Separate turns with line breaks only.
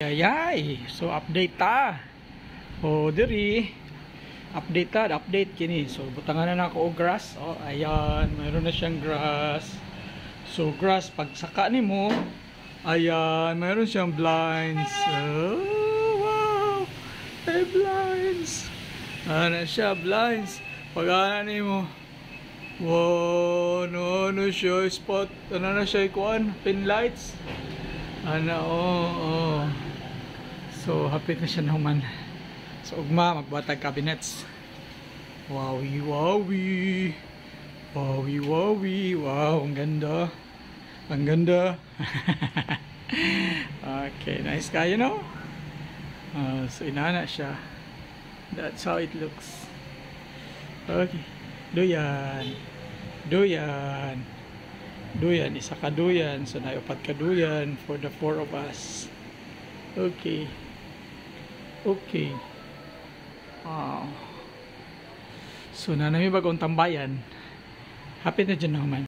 Ayay, so update ta. O diri, update kini. So butangan na ako og grass. O ayan, mayroon na siyang grass. So grass pag saka nimo, ayan, mayroon siyang blinds. Oh, wow. Hey, blinds. Ano siya, blinds. Pag ano nimo, wow, no siya spot. Ano na siya ikuan, pin lights. Ano, oh. So, hapit na siya naman. So, ugma, magbatag cabinets. Wowie. Wow, ang ganda. Ang ganda. Okay, nice kayo, no? So, inana siya. That's how it looks. Okay. Duyan. Isa ka duyan. So, naiupat ka duyan for the 4 of us. Okay. So, nanami bagong tambayan. Hapit na dyan naman.